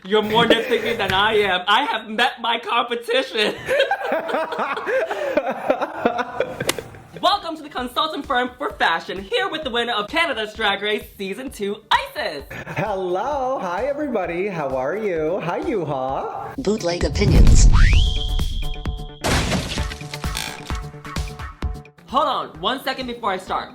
You're more nitpicking than I am. I have met my competition. Welcome to the consulting firm for fashion, here with the winner of Canada's Drag Race Season 2, Icesis. Hello, hi everybody, how are you? Hi Yuhua. Bootleg Opinions. Hold on, 1 second before I start.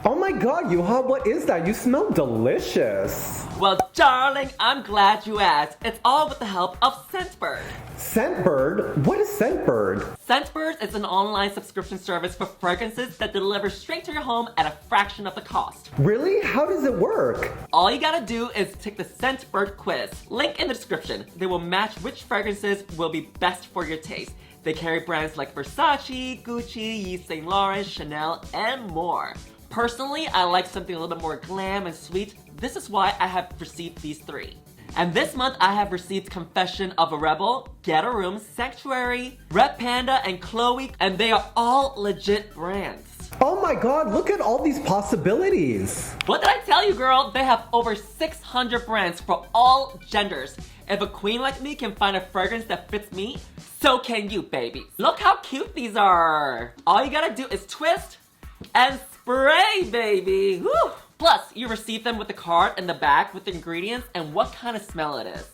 Oh my god, Yuhua, what is that? You smell delicious. Well, darling, I'm glad you asked. It's all with the help of Scentbird. Scentbird? What is Scentbird? Scentbird is an online subscription service for fragrances that delivers straight to your home at a fraction of the cost. Really? How does it work? All you gotta do is take the Scentbird quiz. Link in the description. They will match which fragrances will be best for your taste. They carry brands like Versace, Gucci, Yves Saint Laurent, Chanel, and more. Personally, I like something a little bit more glam and sweet. This is why I have received these three. And this month I have received Confession of a Rebel, Get a Room, Sanctuary, Red Panda, and Chloe, and they are all legit brands. Oh my god, look at all these possibilities. What did I tell you, girl? They have over 600 brands for all genders. If a queen like me can find a fragrance that fits me, so can you, baby. Look how cute these are. All you gotta do is twist and spray, baby. Woo! Plus, you receive them with a card in the back with the ingredients and what kind of smell it is.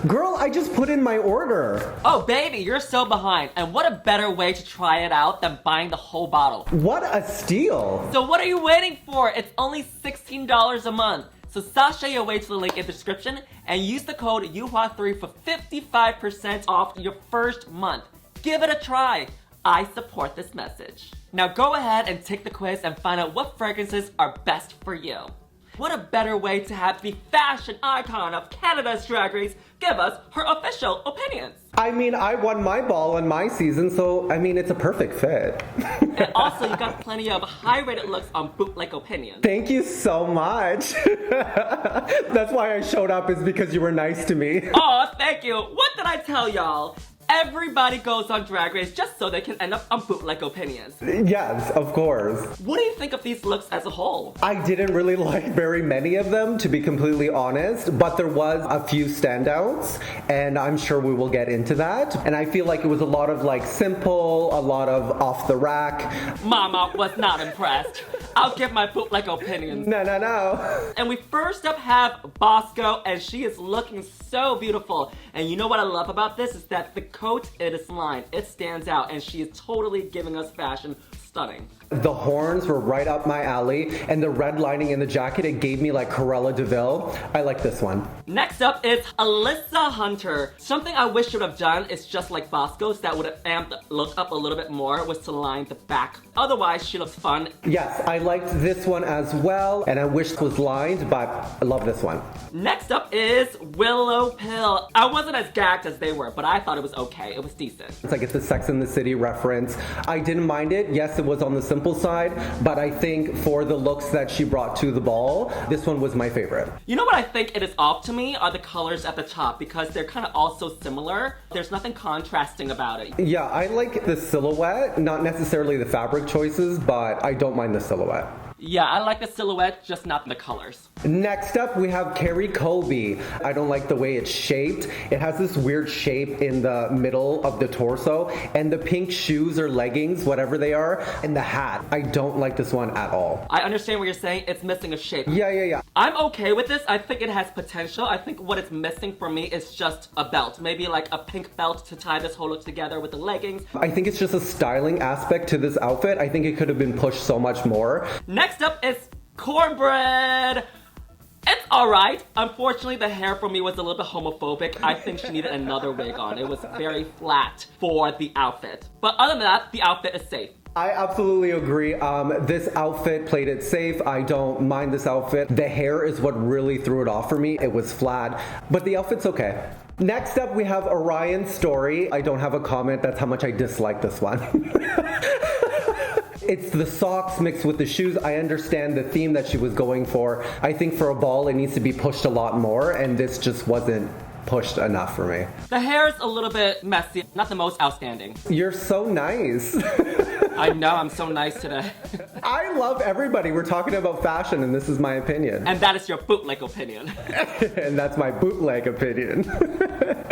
Girl, I just put in my order. Oh, baby, you're so behind. And what a better way to try it out than buying the whole bottle. What a steal. So what are you waiting for? It's only $16 a month. So sashay away to the link in the description and use the code Yuhua3 for 55% off your first month. Give it a try. I support this message. Now go ahead and take the quiz and find out what fragrances are best for you. What a better way to have the fashion icon of Canada's Drag Race give us her official opinions. I mean, I won my ball in my season, so I mean, it's a perfect fit. And also, you got plenty of high-rated looks on Bootleg Opinions. Thank you so much. That's why I showed up, is because you were nice to me. Aw, thank you. What did I tell y'all? Everybody goes on Drag Race just so they can end up on Bootleg Opinions. Yes, of course. What do you think of these looks as a whole? I didn't really like very many of them, to be completely honest, but there was a few standouts, and I'm sure we will get into that. And I feel like it was a lot of like simple, a lot of off the rack. Mama was not impressed. I'll give my Bootleg Opinions. No. And we first up have Bosco, and she is looking so beautiful. And you know what I love about this is that the coat, it is lined. It stands out, and she is totally giving us fashion. Stunning. The horns were right up my alley, and the red lining in the jacket, it gave me like Cruella de Vil. I like this one. Next up is Alyssa Hunter. Something I wish she would have done is just like Bosco's that would have amped the look up a little bit more was to line the back. Otherwise, she looks fun. Yes, I liked this one as well, and I wish it was lined, but I love this one. Next up is Willow Pill. I wasn't as gagged as they were, but I thought it was okay. It was decent. It's like it's a Sex and the City reference. I didn't mind it. Yes, it was on the simple side, but I think for the looks that she brought to the ball, this one was my favorite. You know what I think it is off to me are the colors at the top because they're kind of all so similar. There's nothing contrasting about it. Yeah, I like the silhouette, not necessarily the fabric choices, but I don't mind the silhouette. Yeah, I like the silhouette, just not the colors. Next up, we have Carrie Colby. I don't like the way it's shaped. It has this weird shape in the middle of the torso, and the pink shoes or leggings, whatever they are, and the hat. I don't like this one at all. I understand what you're saying. It's missing a shape. Yeah. I'm okay with this. I think it has potential. I think what it's missing for me is just a belt. Maybe like a pink belt to tie this whole look together with the leggings. I think it's just a styling aspect to this outfit. I think it could have been pushed so much more. Next up is Kornbread. It's alright. Unfortunately, the hair for me was a little bit homophobic. I think she needed another wig on. It was very flat for the outfit. But other than that, the outfit is safe. I absolutely agree. This outfit played it safe. I don't mind this outfit. The hair is what really threw it off for me. It was flat, but the outfit's okay. Next up, we have Orion Story. I don't have a comment. That's how much I dislike this one. It's the socks mixed with the shoes. I understand the theme that she was going for. I think for a ball, it needs to be pushed a lot more, and this just wasn't pushed enough for me. The hair is a little bit messy, not the most outstanding. You're so nice. I know, I'm so nice today. I love everybody. We're talking about fashion, and this is my opinion. And that is your bootleg opinion. And that's my bootleg opinion.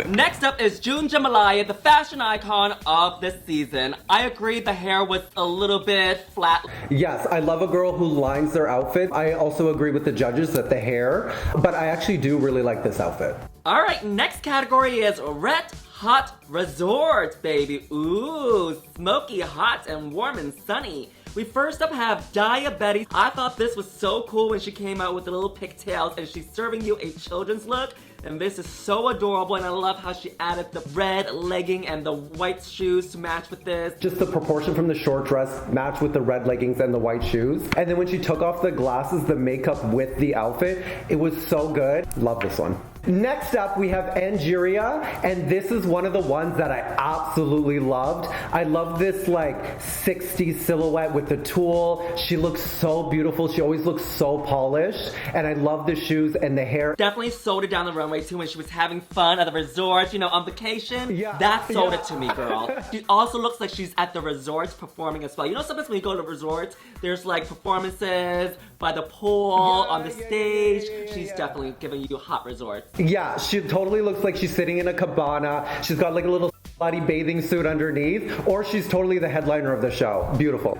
Next up is June Jambalaya, the fashion icon of this season. I agree the hair was a little bit flat. Yes, I love a girl who lines their outfit. I also agree with the judges that the hair, but I actually do really like this outfit. All right, next category is Red Hot Resort, baby. Ooh, smoky, hot, and warm and sunny. We first up have Daya Betty. I thought this was so cool when she came out with the little pigtails and she's serving you a children's look. And this is so adorable, and I love how she added the red legging and the white shoes to match with this. Just the proportion from the short dress matched with the red leggings and the white shoes. And then when she took off the glasses, the makeup with the outfit, it was so good. Love this one. Next up, we have Angeria, and this is one of the ones that I absolutely loved. I love this like 60s silhouette with the tulle. She looks so beautiful. She always looks so polished, and I love the shoes and the hair. Definitely sold it down the runway too when she was having fun at the resort, you know, on vacation. Yeah. That sold it to me, girl. She also looks like she's at the resorts performing as well. You know, sometimes when you go to resorts, there's like performances by the pool, on the stage. She's definitely giving you hot resorts. Yeah, she totally looks like she's sitting in a cabana. She's got like a little slutty bathing suit underneath, or she's totally the headliner of the show. Beautiful.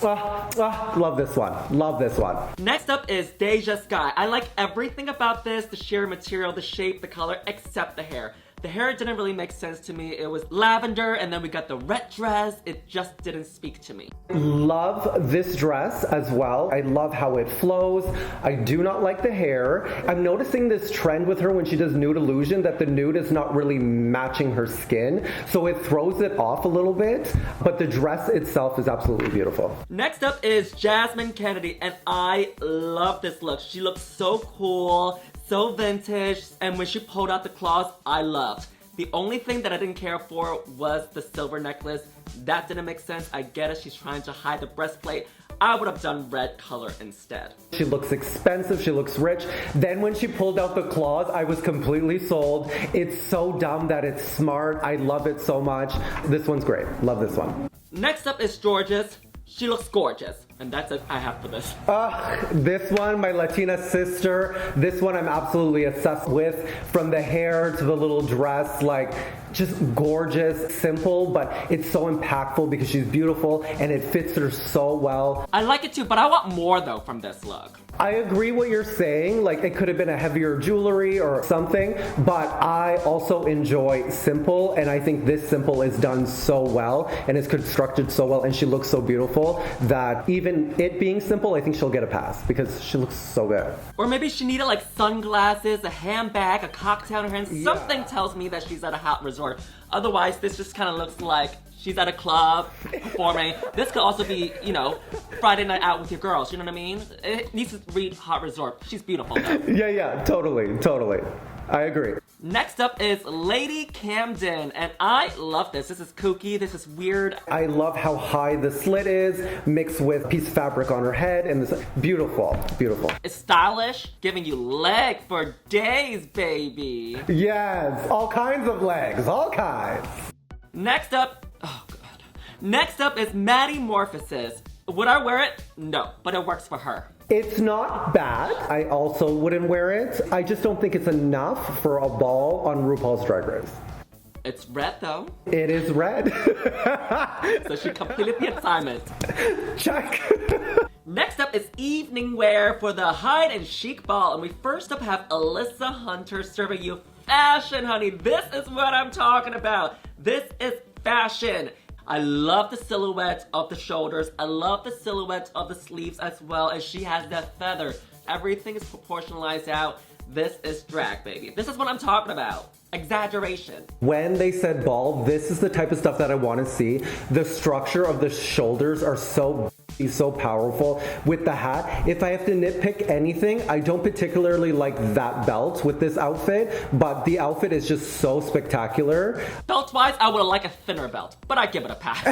Love this one. Love this one. Next up is Deja Sky. I like everything about this, the sheer material, the shape, the color, except the hair. The hair didn't really make sense to me. It was lavender, and then we got the red dress. It just didn't speak to me. Love this dress as well. I love how it flows. I do not like the hair. I'm noticing this trend with her when she does nude illusion that the nude is not really matching her skin. So it throws it off a little bit, but the dress itself is absolutely beautiful. Next up is Jasmine Kennedy, and I love this look. She looks so cool, so vintage, and when she pulled out the claws, I loved. The only thing that I didn't care for was the silver necklace. That didn't make sense. I get it, she's trying to hide the breastplate. I would have done red color instead. She looks expensive, she looks rich. Then when she pulled out the claws, I was completely sold. It's so dumb that it's smart. I love it so much. This one's great. Love this one. Next up is Jorgeous. She looks gorgeous, and that's it I have for this. This one, my Latina sister, this one I'm absolutely obsessed with. From the hair to the little dress, like just gorgeous, simple, but it's so impactful because she's beautiful and it fits her so well. I like it too, but I want more though from this look. I agree what you're saying, like it could have been a heavier jewelry or something, but I also enjoy simple, and I think this simple is done so well and is constructed so well, and she looks so beautiful that even it being simple, I think she'll get a pass because she looks so good. Or maybe she needed like sunglasses, a handbag, a cocktail in her hand. Something tells me that she's at a hot resort. Otherwise, this just kind of looks like she's at a club performing. This could also be, you know, Friday night out with your girls, you know what I mean? It needs to read hot resort. She's beautiful though. Yeah, totally. I agree. Next up is Lady Camden, and I love this. This is kooky, this is weird. I love how high the slit is, mixed with piece of fabric on her head, and this, beautiful. It's stylish, giving you leg for days, baby. Yes, all kinds of legs, all kinds. Next up, oh god. Next up is Maddie Morphises. Would I wear it? No, but it works for her. It's not bad. I also wouldn't wear it. I just don't think it's enough for a ball on RuPaul's Drag Race. It's red though. It is red. So she completed the assignment. Check. Next up is evening wear for the hide and chic ball. And we first up have Alyssa Hunter serving you fashion, honey. This is what I'm talking about. This is fashion. I love the silhouette of the shoulders. I love the silhouette of the sleeves as well. And she has that feather. Everything is proportionalized out. This is drag, baby. This is what I'm talking about. Exaggeration. When they said ball, this is the type of stuff that I want to see. The structure of the shoulders are so powerful. With the hat, if I have to nitpick anything, I don't particularly like that belt with this outfit, but the outfit is just so spectacular. Belt-wise, I would like a thinner belt, but I give it a pass.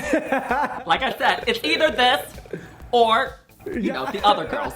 Like I said, it's either this or You know, the other girls.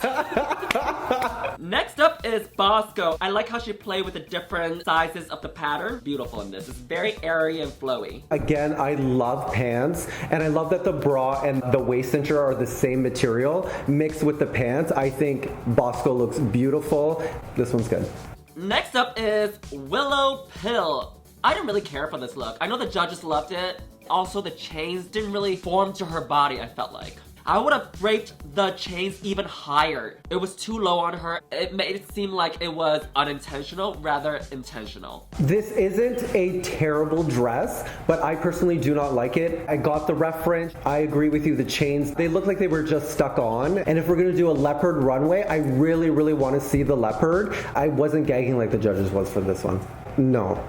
Next up is Bosco. I like how she played with the different sizes of the pattern. Beautiful in this. It's very airy and flowy. Again, I love pants, and I love that the bra and the waist cincher are the same material mixed with the pants. I think Bosco looks beautiful. This one's good. Next up is Willow Pill. I didn't really care for this look. I know the judges loved it. Also, the chains didn't really form to her body, I felt like. I would have draped the chains even higher. It was too low on her. It made it seem like it was unintentional rather intentional. This isn't a terrible dress, but I personally do not like it. I got the reference. I agree with you. The chains, they look like they were just stuck on. And if we're gonna do a leopard runway, I really, really want to see the leopard. I wasn't gagging like the judges was for this one. No.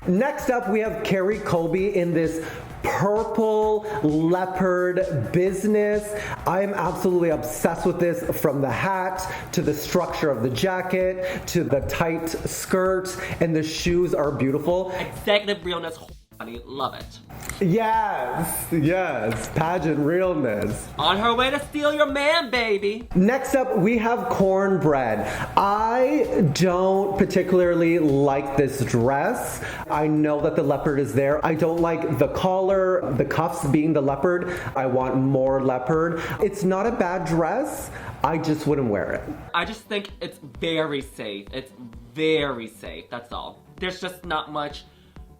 Next up, we have Carrie Colby in this purple leopard business. I am absolutely obsessed with this, from the hat to the structure of the jacket to the tight skirt, and the shoes are beautiful. Executive realness, honey, love it. Yes, pageant realness. On her way to steal your man, baby. Next up, we have Kornbread. I don't particularly like this dress. I know that the leopard is there. I don't like the collar, the cuffs being the leopard. I want more leopard. It's not a bad dress. I just wouldn't wear it. I just think it's very safe. It's very safe, that's all. There's just not much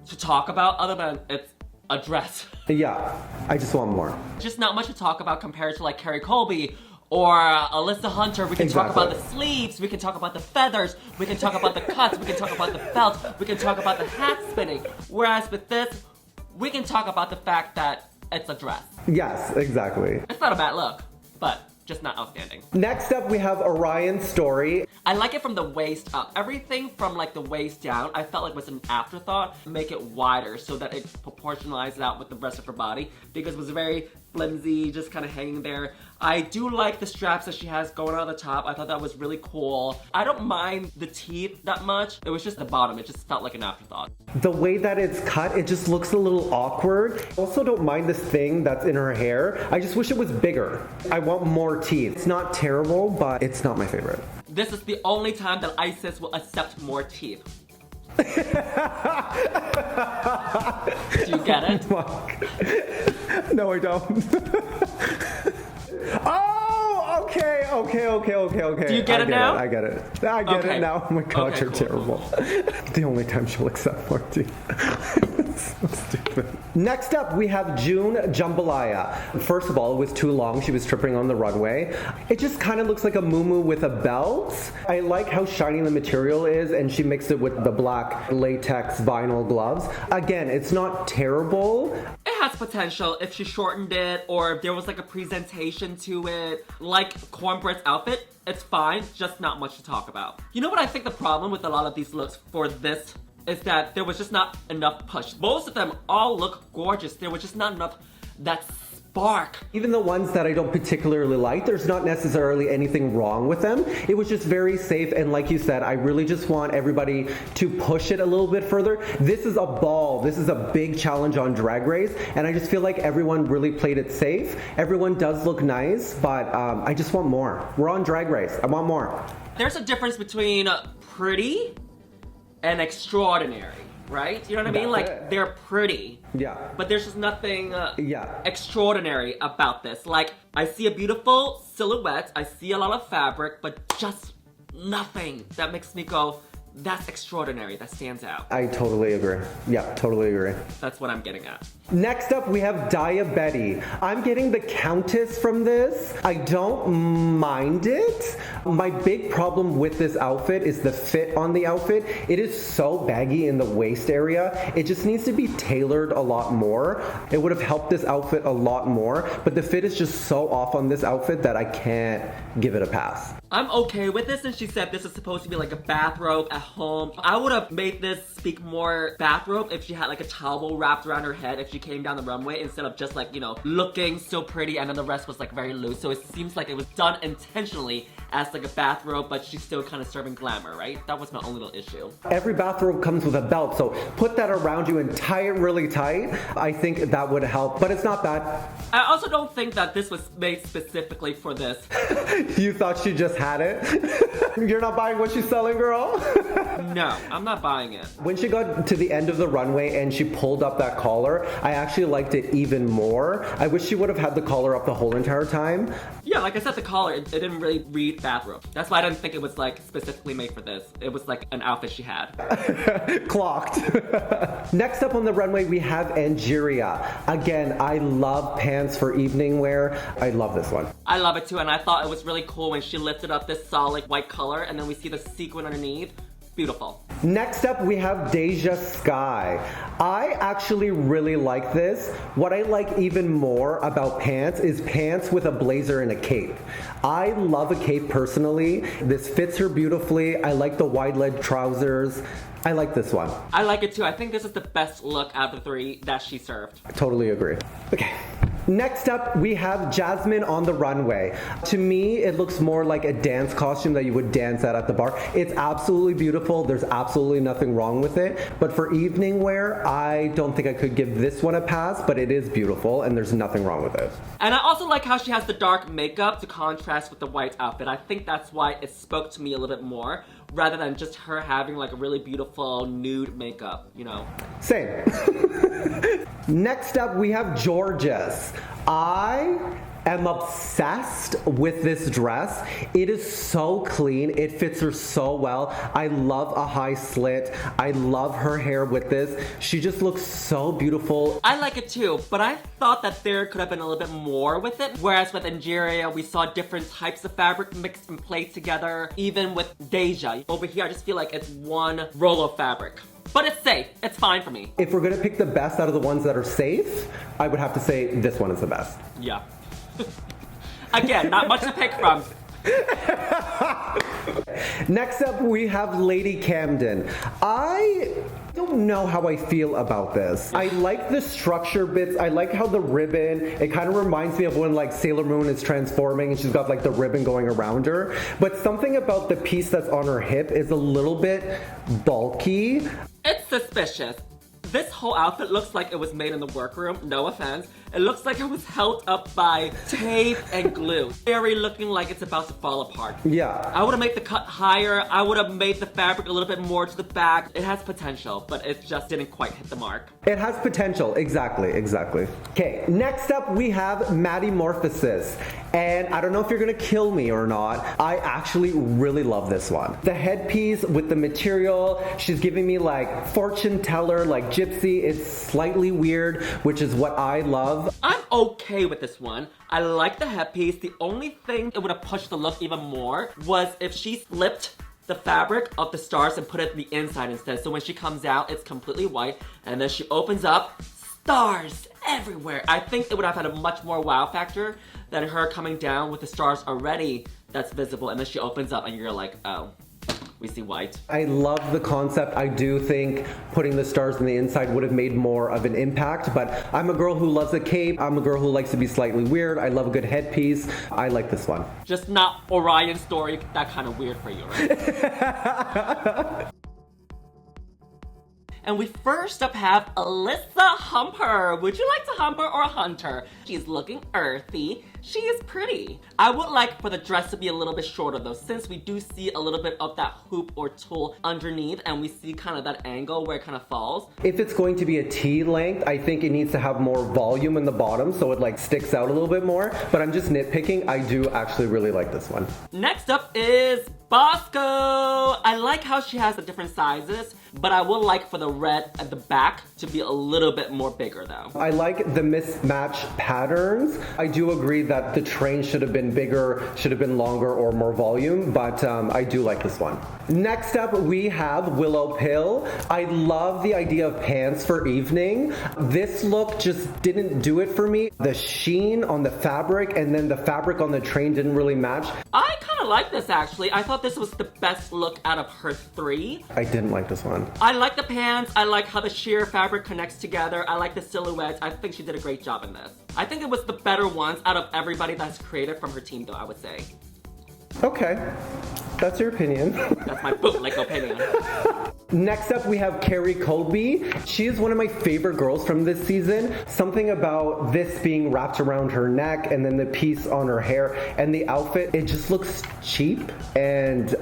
to talk about other than it's a dress. Yeah, I just want more. Just not much to talk about compared to like Carrie Colby or Alyssa Hunter. We can talk about the sleeves, we can talk about the feathers, we can talk about the cuts, we can talk about the felt, we can talk about the hat spinning. Whereas with this, we can talk about the fact that it's a dress. Yes, exactly. It's not a bad look, but just not outstanding. Next up, we have Orion Story. I like it from the waist up. Everything from like the waist down, I felt like was an afterthought. Make it wider so that it proportionalizes out with the rest of her body, because it was very flimsy, just kind of hanging there. I do like the straps that she has going on the top. I thought that was really cool. I don't mind the teeth that much. It was just the bottom. It just felt like an afterthought. The way that it's cut, it just looks a little awkward. Also don't mind this thing that's in her hair. I just wish it was bigger. I want more teeth. It's not terrible, but it's not my favorite. This is the only time that Icesis will accept more teeth. Do you get it? No, I don't. Oh, okay. Do you get it now? I get it. I get it now. Oh my god, Okay, you're cool. terrible. The only time she'll accept more teeth. So stupid. Next up, we have June Jambalaya. First of all, it was too long. She was tripping on the runway. It just kind of looks like a muumuu with a belt. I like how shiny the material is, and she mixed it with the black latex vinyl gloves. Again, it's not terrible. It has potential if she shortened it or if there was like a presentation to it. Like Kornbread's outfit, it's fine, just not much to talk about. You know what I think the problem with a lot of these looks for this is that there was just not enough push. Most of them all look gorgeous. There was just not enough that spark. Even the ones that I don't particularly like, there's not necessarily anything wrong with them. It was just very safe, and like you said, I really just want everybody to push it a little bit further. This is a ball. This is a big challenge on Drag Race, and I just feel like everyone really played it safe. Everyone does look nice, but I just want more. We're on Drag Race. I want more. There's a difference between pretty and extraordinary, right? You know what I mean? That's Like, it. they're pretty. Yeah. But there's just nothing Yeah. extraordinary about this. Like, I see a beautiful silhouette, I see a lot of fabric, but just nothing that makes me go, that's extraordinary, that stands out. I totally agree. Yeah, totally agree. That's what I'm getting at. Next up, we have Daya Betty. I'm getting the Countess from this. I don't mind it. My big problem with this outfit is the fit on the outfit. It is so baggy in the waist area. It just needs to be tailored a lot more. It would have helped this outfit a lot more, but the fit is just so off on this outfit that I can't give it a pass. I'm okay with this since she said this is supposed to be like a bathrobe at home. I would have made this speak more bathrobe if she had like a towel wrapped around her head if she came down the runway instead of just like, you know, looking so pretty and then the rest was like very loose. So it seems like it was done intentionally as like a bathrobe, but she's still kind of serving glamour, right? That was my only little issue. Every bathrobe comes with a belt, so put that around you and tie it really tight. I think that would help, but it's not bad. I also don't think that this was made specifically for this. You thought she just had it? You're not buying what she's selling, girl? No, I'm not buying it. When she got to the end of the runway and she pulled up that collar, I actually liked it even more. I wish she would have had the collar up the whole entire time. Yeah, like I said, the collar, it didn't really read bathrobe. That's why I didn't think it was like specifically made for this. It was like an outfit she had. Clocked. Next up on the runway, we have Angeria. Again, I love pants for evening wear. I love this one. I love it too, and I thought it was really cool when she lifted up this solid white color and then we see the sequin underneath. Beautiful. Next up, we have Deja Sky. I actually really like this. What I like even more about pants is pants with a blazer and a cape. I love a cape personally. This fits her beautifully. I like the wide leg trousers. I like this one. I like it too. I think this is the best look out of the three that she served. I totally agree. Okay. Next up, we have Jasmine on the runway. To me, it looks more like a dance costume that you would dance at the bar. It's absolutely beautiful. There's absolutely nothing wrong with it. But for evening wear, I don't think I could give this one a pass, but it is beautiful and there's nothing wrong with it. And I also like how she has the dark makeup to contrast with the white outfit. I think that's why it spoke to me a little bit more, rather than just her having like a really beautiful nude makeup, you know? Same. Next up, we have Jorgeous. I am obsessed with this dress. It is so clean. It fits her so well. I love a high slit. I love her hair with this. She just looks so beautiful. I like it too, but I thought that there could have been a little bit more with it. Whereas with Angeria, we saw different types of fabric mixed and played together. Even with Deja, over here, I just feel like it's one roll of fabric. But it's safe. It's fine for me. If we're gonna pick the best out of the ones that are safe, I would have to say this one is the best. Yeah. Again, not much to pick from. Next up, we have Lady Camden. I don't know how I feel about this. I like the structure bits. I like how the ribbon, it kind of reminds me of when like Sailor Moon is transforming and she's got like the ribbon going around her. But something about the piece that's on her hip is a little bit bulky. It's suspicious. This whole outfit looks like it was made in the workroom, no offense. It looks like it was held up by tape and glue. Very looking like it's about to fall apart. Yeah. I would have made the cut higher. I would have made the fabric a little bit more to the back. It has potential, but it just didn't quite hit the mark. It has potential, exactly. Okay, next up we have Maddie Morphisis. And I don't know if you're gonna kill me or not. I actually really love this one. The headpiece with the material, she's giving me like fortune teller, like gypsy. It's slightly weird, which is what I love. I'm okay with this one. I like the headpiece. The only thing it would have pushed the look even more was if she flipped the fabric of the stars and put it the inside instead. So when she comes out, it's completely white. And then she opens up, stars everywhere. I think it would have had a much more wow factor than her coming down with the stars already that's visible. And then she opens up and you're like, oh, we see white. I love the concept. I do think putting the stars on the inside would have made more of an impact, but I'm a girl who loves a cape. I'm a girl who likes to be slightly weird. I love a good headpiece. I like this one. Just not Orion Story, that kind of weird for you, right? And we first up have Alyssa Hunter. Would you like to humper or hunter? She's looking earthy. She is pretty. I would like for the dress to be a little bit shorter though, since we do see a little bit of that hoop or tulle underneath and we see kind of that angle where it kind of falls. If it's going to be a T length, I think it needs to have more volume in the bottom so it like sticks out a little bit more, but I'm just nitpicking. I do actually really like this one. Next up is Bosco. I like how she has the different sizes, but I would like for the red at the back to be a little bit more bigger though. I like the mismatch patterns. I do agree that the train should have been bigger, should have been longer or more volume, but I do like this one. Next up, we have Willow Pill. I love the idea of pants for evening. This look just didn't do it for me. The sheen on the fabric and then the fabric on the train didn't really match. I kind like this actually. I thought this was the best look out of her three. I didn't like this one. I like the pants. I like how the sheer fabric connects together. I like the silhouettes. I think she did a great job in this. I think it was the better ones out of everybody that's created from her team though, I would say. Okay, that's your opinion. That's my bootleg opinion. Next up, we have Carrie Colby. She is one of my favorite girls from this season. Something about this being wrapped around her neck and then the piece on her hair and the outfit, it just looks cheap. And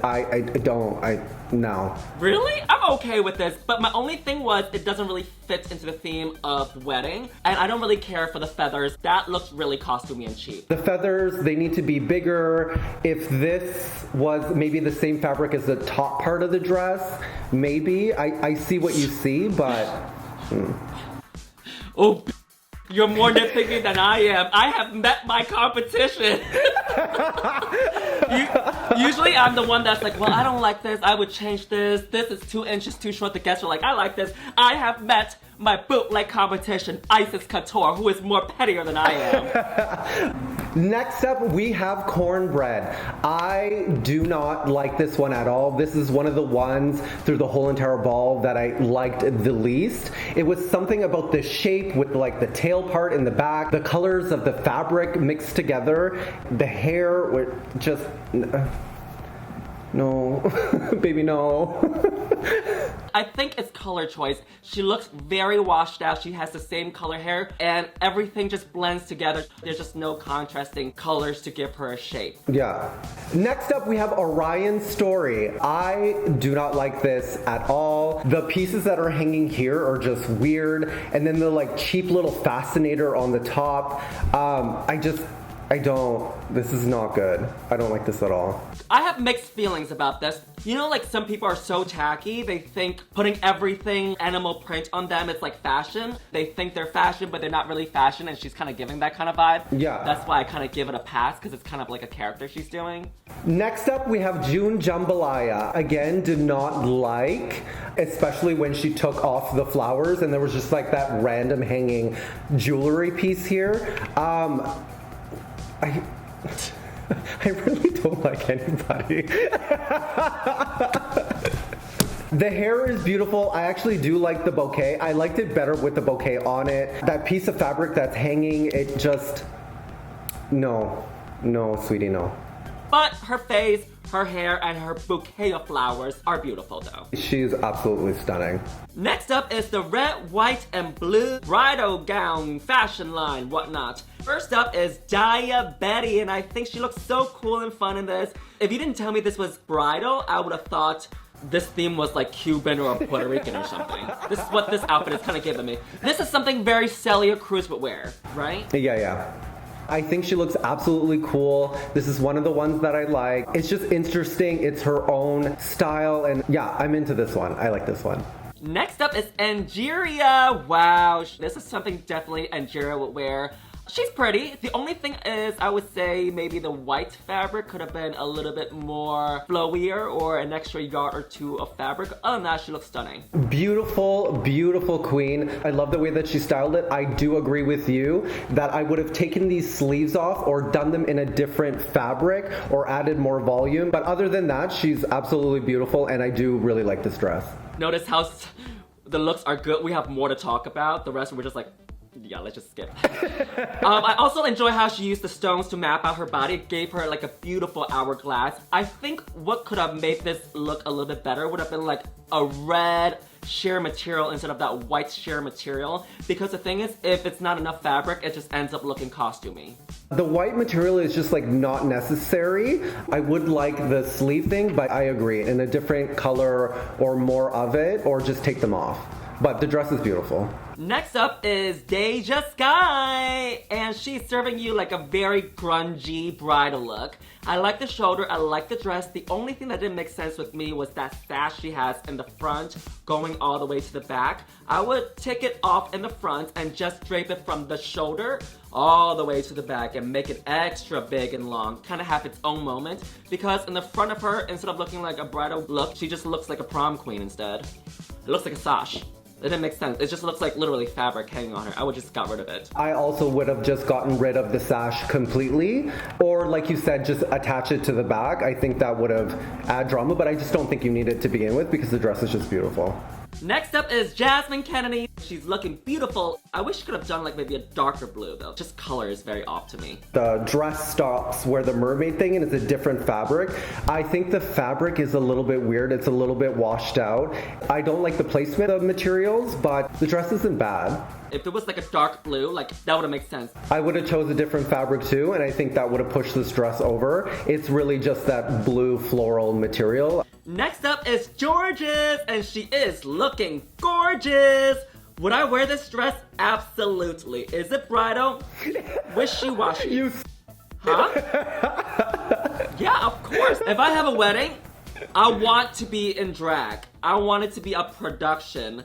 no. Really? I'm okay with this, but my only thing was it doesn't really fit into the theme of wedding, and I don't really care for the feathers. That looks really costumey and cheap. The feathers, they need to be bigger. If this was maybe the same fabric as the top part of the dress, maybe. I see what you see, but... Oh, you're more nitpicky than I am. I have met my competition. Usually I'm the one that's like, well, I don't like this. I would change this. This is 2 inches too short. The guests are like, I like this. I have met my bootleg competition, Icesis Couture, who is more pettier than I am. Next up, we have Kornbread. I do not like this one at all. This is one of the ones through the whole entire ball that I liked the least. It was something about the shape with like the tail part in the back, the colors of the fabric mixed together, the hair were just... no, baby, no. I think it's color choice. She looks very washed out. She has the same color hair and everything just blends together. There's just no contrasting colors to give her a shape. Yeah. Next up, we have Orion Story. I do not like this at all. The pieces that are hanging here are just weird. And then the like cheap little fascinator on the top. This is not good. I don't like this at all. I have mixed feelings about this. You know, like some people are so tacky, they think putting everything animal print on them is like fashion. They think they're fashion, but they're not really fashion, and she's kind of giving that kind of vibe. Yeah. That's why I kind of give it a pass, because it's kind of like a character she's doing. Next up, we have June Jambalaya. Again, did not like, especially when she took off the flowers and there was just like that random hanging jewelry piece here. I really don't like anybody. The hair is beautiful. I actually do like the bouquet. I liked it better with the bouquet on it. That piece of fabric that's hanging, it just... No, sweetie, no. But her face, her hair, and her bouquet of flowers are beautiful though. She's absolutely stunning. Next up is the red, white, and blue bridal gown fashion line, whatnot. First up is Daya Betty, and I think she looks so cool and fun in this. If you didn't tell me this was bridal, I would have thought this theme was like Cuban or Puerto Rican or something. This is what this outfit is kind of giving me. This is something very Celia Cruz would wear, right? Yeah. I think she looks absolutely cool. This is one of the ones that I like. It's just interesting. It's her own style. And yeah, I'm into this one. I like this one. Next up is Angeria. Wow, this is something definitely Angeria would wear. She's pretty. The only thing is, I would say maybe the white fabric could have been a little bit more flowier or an extra yard or two of fabric. Other than that, she looks stunning. Beautiful, beautiful queen. I love the way that she styled it. I do agree with you that I would have taken these sleeves off or done them in a different fabric or added more volume. But other than that, she's absolutely beautiful and I do really like this dress. Notice how the looks are good. We have more to talk about. The rest we're just like, yeah, let's just skip. I also enjoy how she used the stones to map out her body. It gave her like a beautiful hourglass. I think what could have made this look a little bit better would have been like a red sheer material instead of that white sheer material. Because the thing is, if it's not enough fabric, it just ends up looking costumey. The white material is just like not necessary. I would like the sleeve thing, but I agree, in a different color or more of it, or just take them off. But the dress is beautiful. Next up is Deja Sky, and she's serving you like a very grungy bridal look. I like the shoulder, I like the dress. The only thing that didn't make sense with me was that sash she has in the front going all the way to the back. I would take it off in the front and just drape it from the shoulder all the way to the back and make it extra big and long, kind of have its own moment, because in the front of her, instead of looking like a bridal look, she just looks like a prom queen instead. It looks like a sash. It didn't make sense. It just looks like literally fabric hanging on her. I would just got rid of it. I also would have just gotten rid of the sash completely, or like you said, just attach it to the back. I think that would have added drama, but I just don't think you need it to begin with because the dress is just beautiful. Next up is Jasmine Kennedy. She's looking beautiful. I wish she could have done like maybe a darker blue though. Just color is very off to me. The dress stops where the mermaid thing and it's a different fabric. I think the fabric is a little bit weird. It's a little bit washed out. I don't like the placement of materials, but the dress isn't bad. If it was like a dark blue, like that would have made sense. I would have chose a different fabric too, and I think that would have pushed this dress over. It's really just that blue floral material. Next up is Jorgeous, and she is looking gorgeous. Would I wear this dress? Absolutely. Is it bridal? Wishy-washy. Huh? Yeah, of course. If I have a wedding, I want to be in drag. I want it to be a production.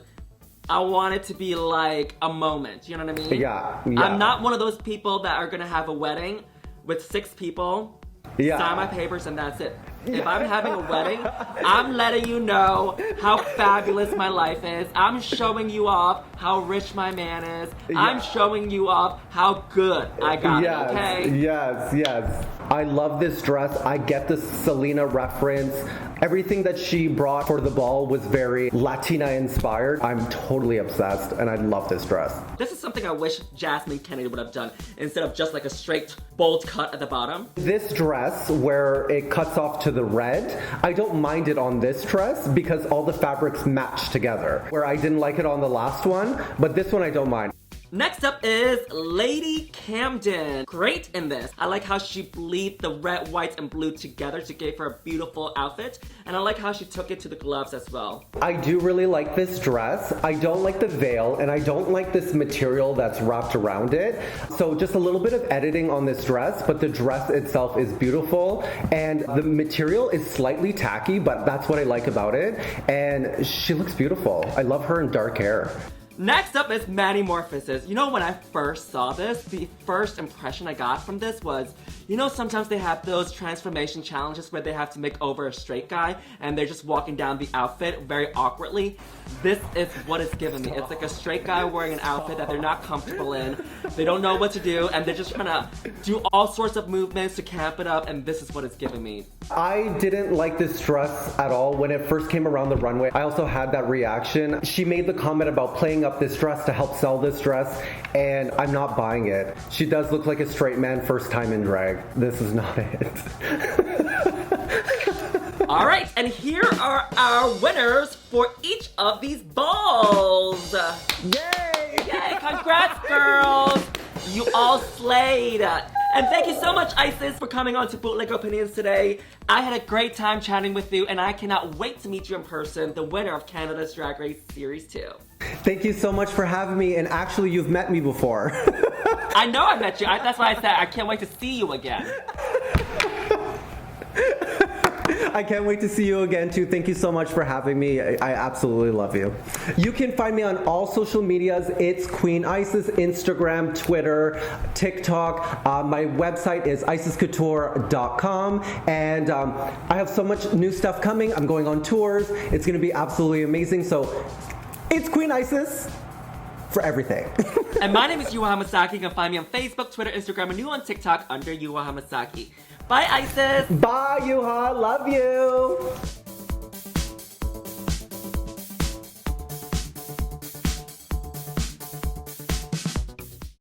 I want it to be like a moment, you know what I mean? Yeah. I'm not one of those people that are gonna have a wedding with 6 people, sign my papers, and that's it. If I'm having a wedding, I'm letting you know how fabulous my life is. I'm showing you off how rich my man is. I'm showing you off how good I got it, okay? Yes. I love this dress. I get the Selena reference. Everything that she brought for the ball was very Latina inspired. I'm totally obsessed and I love this dress. This is something I wish Jasmine Kennedy would have done instead of just like a straight bold cut at the bottom. This dress where it cuts off to the red, I don't mind it on this dress because all the fabrics match together. Where I didn't like it on the last one, but this one I don't mind. Next up is Lady Camden. Great in this. I like how she bleed the red, white, and blue together to give her a beautiful outfit. And I like how she took it to the gloves as well. I do really like this dress. I don't like the veil and I don't like this material that's wrapped around it. So just a little bit of editing on this dress, but the dress itself is beautiful. And the material is slightly tacky, but that's what I like about it. And she looks beautiful. I love her in dark hair. Next up is Maddie Morphises. You know, when I first saw this, the first impression I got from this was, you know, sometimes they have those transformation challenges where they have to make over a straight guy and they're just walking down the outfit very awkwardly. This is what it's giving me. It's like a straight guy wearing an outfit that they're not comfortable in. They don't know what to do and they're just trying to do all sorts of movements to camp it up, and this is what it's giving me. I didn't like this dress at all when it first came around the runway. I also had that reaction. She made the comment about playing up this dress to help sell this dress, and I'm not buying it. She does look like a straight man first time in drag. This is not it. All right, and here are our winners for each of these balls. Yay! Yay, congrats, girls. You all slayed. And thank you so much, Icesis, for coming on to Bootleg Opinions today. I had a great time chatting with you, and I cannot wait to meet you in person, the winner of Canada's Drag Race Series 2. Thank you so much for having me, and actually you've met me before. I know I met you. That's why I said I can't wait to see you again. I can't wait to see you again too. Thank you so much for having me. I absolutely love you. You can find me on all social medias. It's Queen Icesis, Instagram, Twitter, TikTok. My website is icescouture.com, and I have so much new stuff coming. I'm going on tours. It's going to be absolutely amazing. So it's Queen Icesis for everything. And my name is Yuhua Hamasaki. You can find me on Facebook, Twitter, Instagram, and new on TikTok under Yuhua Hamasaki. Bye, Icesis. Bye, Yuhua. Love you.